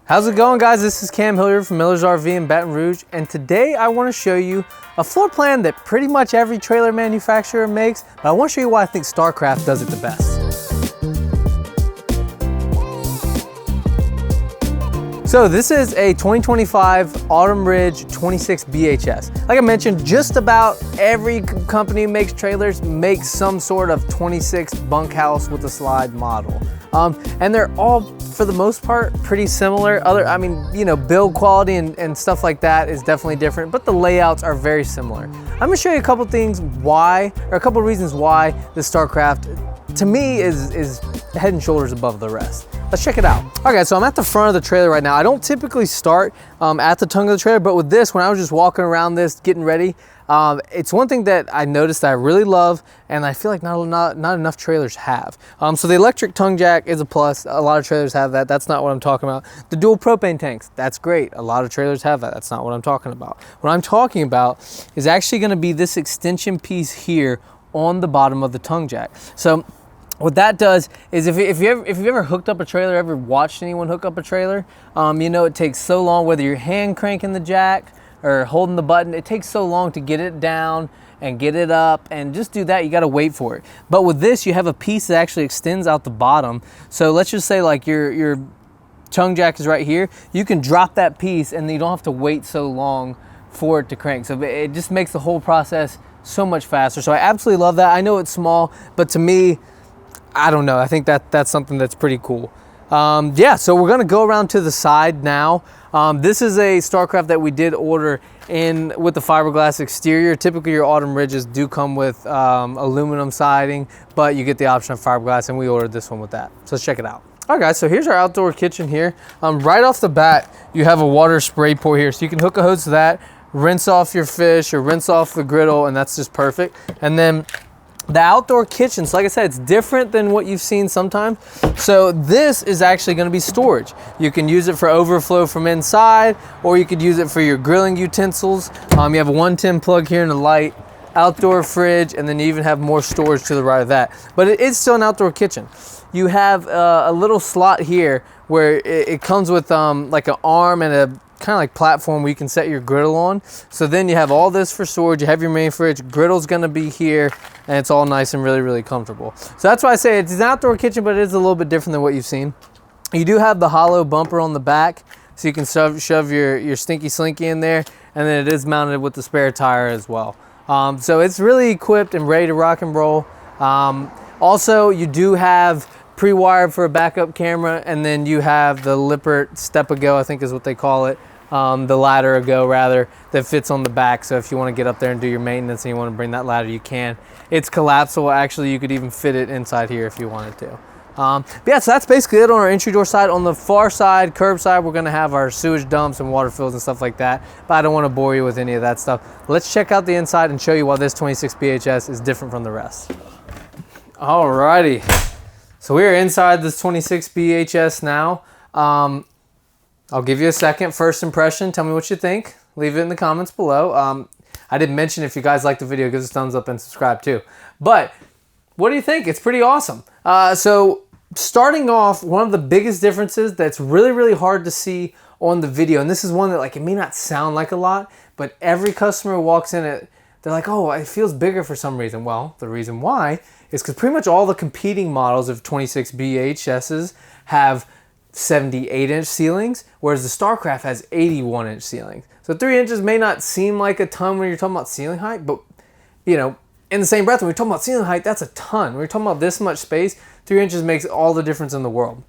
How's it going, guys? This is Cam Hilliard from Miller's RV in Baton Rouge, and today I want to show you a floor plan that pretty much every trailer manufacturer makes, but I want to show you why I think Starcraft does it the best. So this is a 2025 Autumn Ridge 26 BHS. Like I mentioned, just about every company who makes trailers makes some sort of 26 bunkhouse with a slide model. And they're all, for the most part, pretty similar. Build quality and stuff like that is definitely different, but the layouts are very similar. I'm gonna show you a couple things why, or a couple reasons why the Starcraft, to me, is head and shoulders above the rest. Let's check it out. Okay, so I'm at the front of the trailer right now. I don't typically start at the tongue of the trailer, but with this, when I was just walking around this, getting ready, it's one thing that I noticed that I really love, and I feel like not enough trailers have. So the electric tongue jack is a plus. A lot of trailers have that. That's not what I'm talking about. The dual propane tanks, that's great. A lot of trailers have that. That's not what I'm talking about. What I'm talking about is actually gonna be this extension piece here on the bottom of the tongue jack. So what that does is if you've ever hooked up a trailer, ever watched anyone hook up a trailer, you know it takes so long, whether you're hand cranking the jack or holding the button, it takes so long to get it down and get it up, and just do that, you gotta wait for it. But with this, you have a piece that actually extends out the bottom. So let's just say like your tongue jack is right here, you can drop that piece and you don't have to wait so long for it to crank. So it just makes the whole process so much faster. So I absolutely love that. I know it's small, but to me, I don't know, I think that's something that's pretty cool. Yeah, so we're gonna go around to the side now. This is a Starcraft that we did order in with the fiberglass exterior. Typically your Autumn Ridges do come with aluminum siding, but you get the option of fiberglass, and we ordered this one with that. So let's check it out. All right, guys, so here's our outdoor kitchen here. Right off the bat, you have a water spray pour here, so you can hook a hose to that, rinse off your fish or rinse off the griddle, and that's just perfect. And then the outdoor kitchen, so like I said, it's different than what you've seen sometimes. So this is actually gonna be storage. You can use it for overflow from inside, or you could use it for your grilling utensils. You have a 110 plug here and a light, outdoor fridge, and then you even have more storage to the right of that. But it is still an outdoor kitchen. You have a little slot here where it comes with like an arm and a kind of like platform where you can set your griddle on. So then you have all this for storage. You have your main fridge, griddle's gonna be here, and it's all nice and really, really comfortable. So that's why I say it's an outdoor kitchen, but it is a little bit different than what you've seen. You do have the hollow bumper on the back, so you can shove your stinky slinky in there, and then it is mounted with the spare tire as well. So it's really equipped and ready to rock and roll. Also, you do have pre-wired for a backup camera, and then you have the Lippert Step-A-Go, I think is what they call it, the ladder-a-go rather, that fits on the back. So if you want to get up there and do your maintenance and you want to bring that ladder, you can. It's collapsible. Actually, you could even fit it inside here if you wanted to. But yeah, so that's basically it on our entry door side. On the far side, curb side, we're going to have our sewage dumps and water fills and stuff like that, but I don't want to bore you with any of that stuff. Let's check out the inside and show you why this 26 BHS is different from the rest. Alrighty. So we are inside this 26 BHS now. I'll give you a second. First impression, tell me what you think. Leave it in the comments below. I didn't mention, if you guys like the video, give us a thumbs up and subscribe too. But what do you think? It's pretty awesome. So starting off, one of the biggest differences that's really, really hard to see on the video, and this is one that, like, it may not sound like a lot, but every customer who walks in it, they're like, oh, it feels bigger for some reason. Well, the reason why is because pretty much all the competing models of 26 BHSs have 78-inch ceilings, whereas the Starcraft has 81-inch ceilings. So 3 inches may not seem like a ton when you're talking about ceiling height, but, you know, in the same breath, when we're talking about ceiling height, that's a ton. When we're talking about this much space, 3 inches makes all the difference in the world.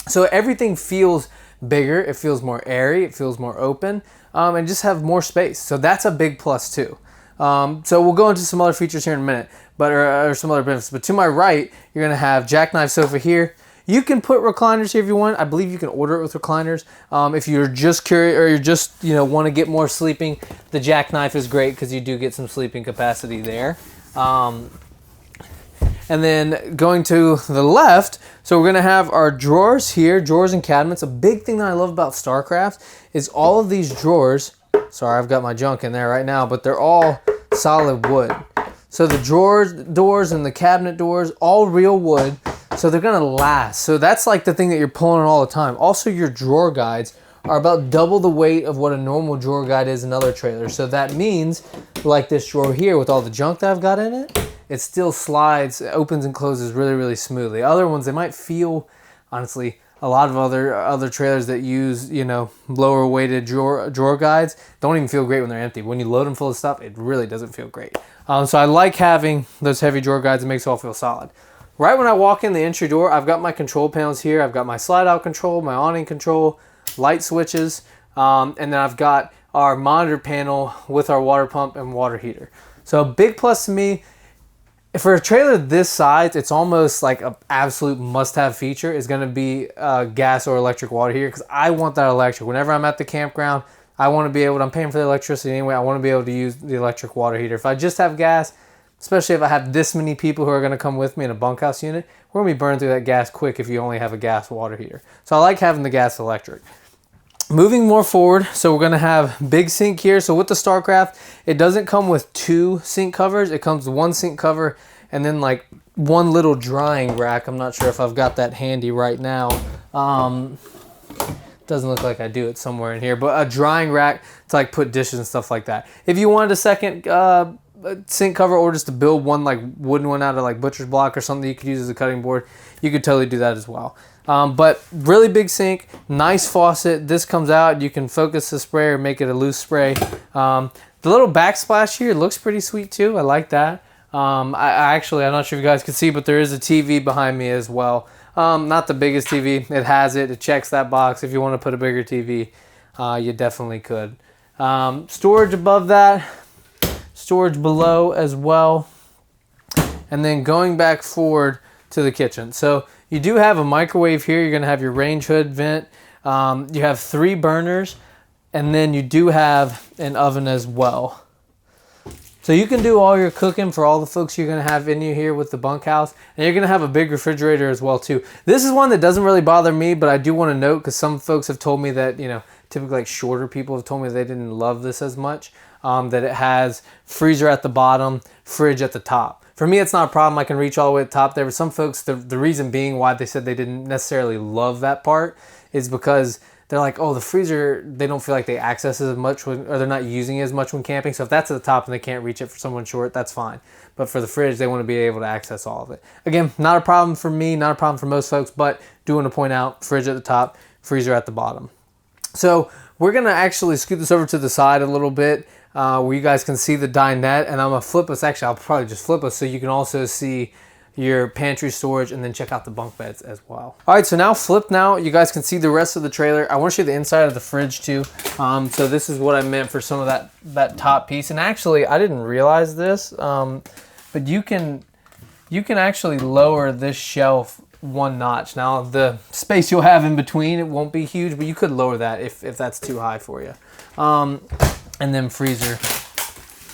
So everything feels bigger, it feels more airy, it feels more open, and just have more space. So that's a big plus too. So we'll go into some other features here in a minute, but or some other benefits. But to my right, you're gonna have jackknife sofa here. You can put recliners here if you want. I believe you can order it with recliners. If you're just curious, or you're just, you know, want to get more sleeping, the jackknife is great because you do get some sleeping capacity there. And then going to the left, so we're gonna have our drawers here, drawers and cabinets. A big thing that I love about Starcraft is all of these drawers. Sorry, I've got my junk in there right now, but they're all solid wood. So the drawers, doors, and the cabinet doors, all real wood. So they're gonna last. So that's like the thing that you're pulling on all the time. Also, your drawer guides are about double the weight of what a normal drawer guide is in other trailers. So that means, like this drawer here with all the junk that I've got in it, it still slides, opens and closes really, really smoothly. Other ones, they might feel, honestly, a lot of other trailers that use, you know, lower weighted drawer guides don't even feel great when they're empty. When you load them full of stuff, it really doesn't feel great. So I like having those heavy drawer guides. It makes it all feel solid. Right when I walk in the entry door, I've got my control panels here. I've got my slide out control, my awning control, light switches, and then I've got our monitor panel with our water pump and water heater. So a big plus to me, for a trailer this size, it's almost like an absolute must-have feature is going to be gas or electric water heater, because I want that electric. Whenever I'm at the campground, I want to be able to, I'm paying for the electricity anyway, I want to be able to use the electric water heater. If I just have gas, especially if I have this many people who are going to come with me in a bunkhouse unit, we're going to be burning through that gas quick if you only have a gas water heater. So I like having the gas electric. Moving more forward, so we're going to have big sink here. So with the Starcraft, it doesn't come with 2 sink covers. It comes with 1 sink cover and then like 1 little drying rack. I'm not sure if I've got that handy right now. Doesn't look like I do. It somewhere in here, but a drying rack to like put dishes and stuff like that. If you wanted a second sink cover, or just to build one like wooden one out of like butcher's block or something you could use as a cutting board, you could totally do that as well. But really big sink, nice faucet. This comes out, you can focus the spray or make it a loose spray. The little backsplash here looks pretty sweet too. I like that. I'm not sure if you guys can see, but there is a TV behind me as well. Not the biggest TV. It has it. It checks that box. If you want to put a bigger TV, you definitely could. Storage above that. Storage below as well. And then going back forward to the kitchen. So you do have a microwave here. You're going to have your range hood vent. You have 3 burners. And then you do have an oven as well. So you can do all your cooking for all the folks you're going to have in here with the bunkhouse. And you're going to have a big refrigerator as well too. This is one that doesn't really bother me, but I do want to note, because some folks have told me that, you know, typically like shorter people have told me they didn't love this as much. That it has freezer at the bottom, fridge at the top. For me, it's not a problem. I can reach all the way to the top there. But some folks, the reason being why they said they didn't necessarily love that part is because they're like, oh, the freezer, they don't feel like they access it as much, or they're not using it as much when camping. So if that's at the top and they can't reach it for someone short, that's fine. But for the fridge, they want to be able to access all of it. Again, not a problem for me, not a problem for most folks, but do want to point out, fridge at the top, freezer at the bottom. So we're going to actually scoot this over to the side a little bit, where you guys can see the dinette, and I'm going to flip us. Actually, I'll probably just flip us so you can also see your pantry storage, and then check out the bunk beds as well. All right, so now flipped now, you guys can see the rest of the trailer. I want to show you the inside of the fridge too. So this is what I meant for some of that top piece. And actually, I didn't realize this, but you can actually lower this shelf 1 notch. Now the space you'll have in between, it won't be huge, but you could lower that if that's too high for you. And then freezer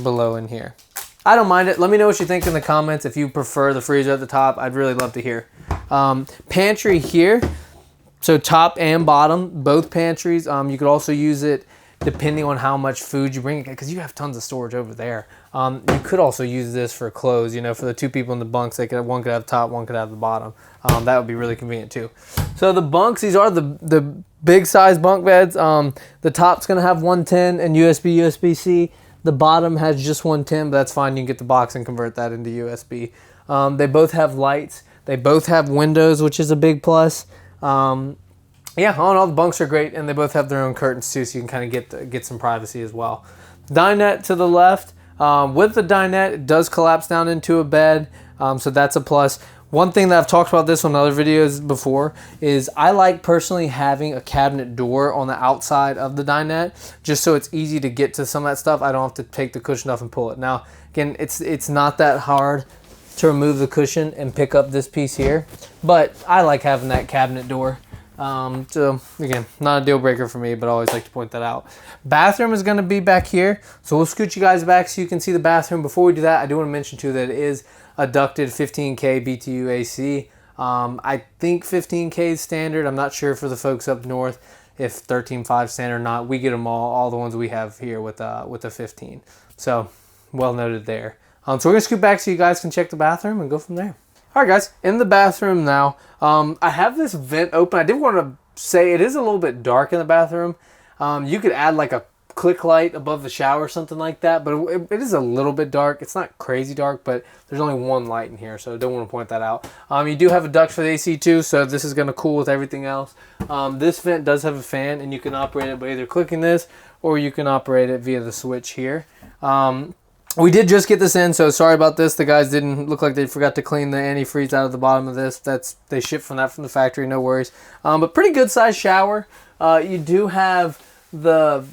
below in here. I don't mind it. Let me know what you think in the comments. If you prefer the freezer at the top, I'd really love to hear. Pantry here. So top and bottom, both pantries. You could also use it depending on how much food you bring, because you have tons of storage over there. You could also use this for clothes. You know, for the 2 people in the bunks, one could have the top, one could have the bottom. That would be really convenient too. So the bunks, these are the big size bunk beds. The top's gonna have 110 and USB-C. The bottom has just 110, but that's fine. You can get the box and convert that into USB. They both have lights. They both have windows, which is a big plus. Yeah, all the bunks are great, and they both have their own curtains too, so you can kind of get some privacy as well. Dinette to the left. With the dinette, it does collapse down into a bed, so that's a plus. One thing that I've talked about this on other videos before is I like personally having a cabinet door on the outside of the dinette, just so it's easy to get to some of that stuff. I don't have to take the cushion off and pull it. Now, again, it's not that hard to remove the cushion and pick up this piece here, but I like having that cabinet door. So again, not a deal breaker for me, but I always like to point that out. Bathroom is going to be back here, so we'll scoot you guys back so you can see the bathroom. Before we do that, I do want to mention too that it is a ducted 15K BTU AC. I think 15K is standard. I'm not sure for the folks up north if 13.5 standard or not. We get them all the ones we have here with a 15. So well noted there. So we're gonna scoot back so you guys can check the bathroom and go from there. All right, guys, in the bathroom now. I have this vent open. I did want to say it is a little bit dark in the bathroom. You could add like a click light above the shower or something like that, but it is a little bit dark. It's not crazy dark, but there's only one light in here, so I don't want to point that out. You do have a duct for the AC too, so this is going to cool with everything else. This vent does have a fan, and you can operate it by either clicking this or you can operate it via the switch here. We did just get this in, so sorry about this. The guys didn't look like they forgot to clean the antifreeze out of the bottom of this. They shipped from the factory, no worries. But pretty good sized shower. You do have the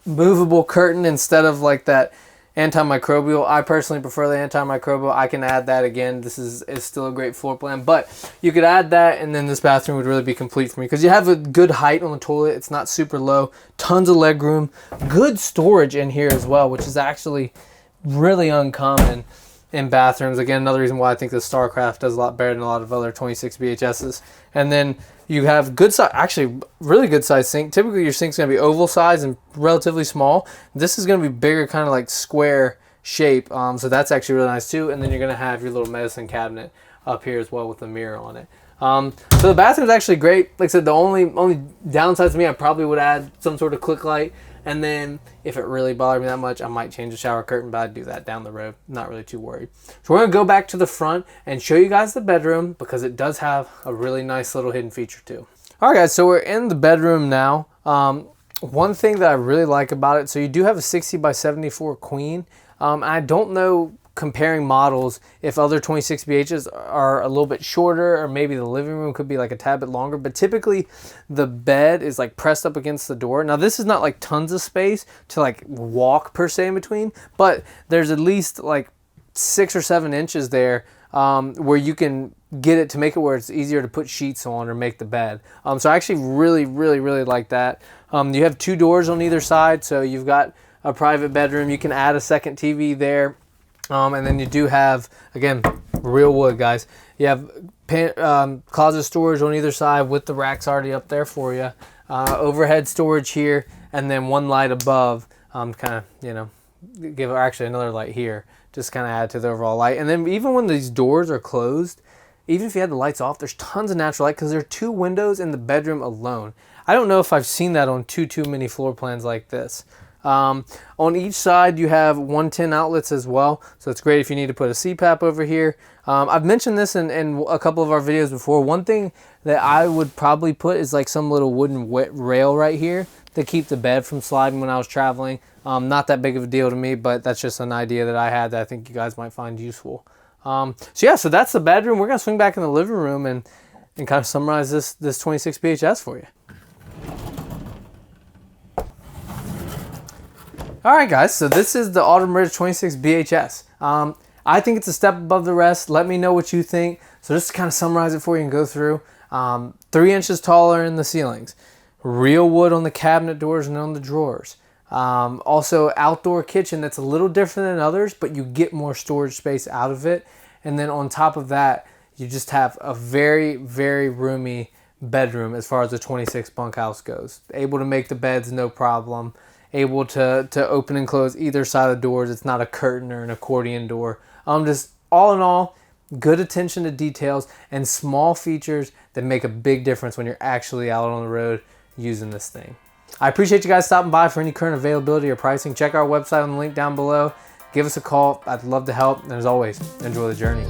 movable curtain instead of like that antimicrobial. I personally prefer the antimicrobial. I can add that again. This is still a great floor plan, but you could add that, and then this bathroom would really be complete for me because you have a good height on the toilet. It's not super low. Tons of leg room. Good storage in here as well, which is actually really uncommon in bathrooms. Again, another reason why I think the Starcraft does a lot better than a lot of other 26 BHSs. And then you have good size, actually really good size sink. Typically your sink's going to be oval size and relatively small. This is going to be bigger, kind of like square shape. So that's actually really nice too. And then you're going to have your little medicine cabinet up here as well with a mirror on it. So the bathroom is actually great. Like I said, the only downside to me, I probably would add some sort of click light. And then if it really bothered me that much, I might change the shower curtain, but I'd do that down the road. Not really too worried. So we're going to go back to the front and show you guys the bedroom because it does have a really nice little hidden feature too. All right, guys, so we're in the bedroom now. One thing that I really like about it, so you do have a 60 by 74 queen. I don't know, comparing models, if other 26 BHs are a little bit shorter, or maybe the living room could be like a tad bit longer, but typically the bed is like pressed up against the door. Now this is not like tons of space to like walk per se in between, but there's at least like 6 or 7 inches there where you can get it to make it where it's easier to put sheets on or make the bed. So I actually really like that. You have 2 doors on either side, so you've got a private bedroom. You can add a second TV there. And then you do have, again, real wood, guys. You have closet storage on either side with the racks already up there for you. Overhead storage here, and then one light above, kind of, give actually another light here, just kind of add to the overall light. And then even when these doors are closed, even if you had the lights off, there's tons of natural light because there are 2 windows in the bedroom alone. I don't know if I've seen that on too many floor plans like this. On each side you have 110 outlets as well, so it's great if you need to put a CPAP over here. I've mentioned this in a couple of our videos before. One thing that I would probably put is like some little wooden rail right here to keep the bed from sliding when I was traveling. Not that big of a deal to me, but that's just an idea that I had that I think you guys might find useful. So that's the bedroom. We're gonna swing back in the living room and kind of summarize this 26 BHS for you. All right, guys, so this is the Autumn Ridge 26 BHS. I think it's a step above the rest. Let me know what you think. So just to kind of summarize it for you and go through. 3 inches taller in the ceilings. Real wood on the cabinet doors and on the drawers. Also outdoor kitchen that's a little different than others, but you get more storage space out of it. And then on top of that, you just have a very roomy bedroom as far as the 26 bunkhouse goes. Able to make the beds no problem. Able to open and close either side of the doors. It's not a curtain or an accordion door. Just all in all, good attention to details and small features that make a big difference when you're actually out on the road using this thing. I appreciate you guys stopping by. For any current availability or pricing, check our website on the link down below. Give us a call. I'd love to help. And as always, enjoy the journey.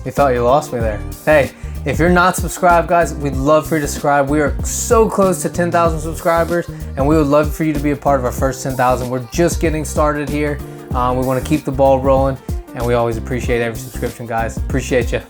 You thought you lost me there. Hey, if you're not subscribed, guys, we'd love for you to subscribe. We are so close to 10,000 subscribers, and we would love for you to be a part of our first 10,000. We're just getting started here. We want to keep the ball rolling, and we always appreciate every subscription, guys. Appreciate you.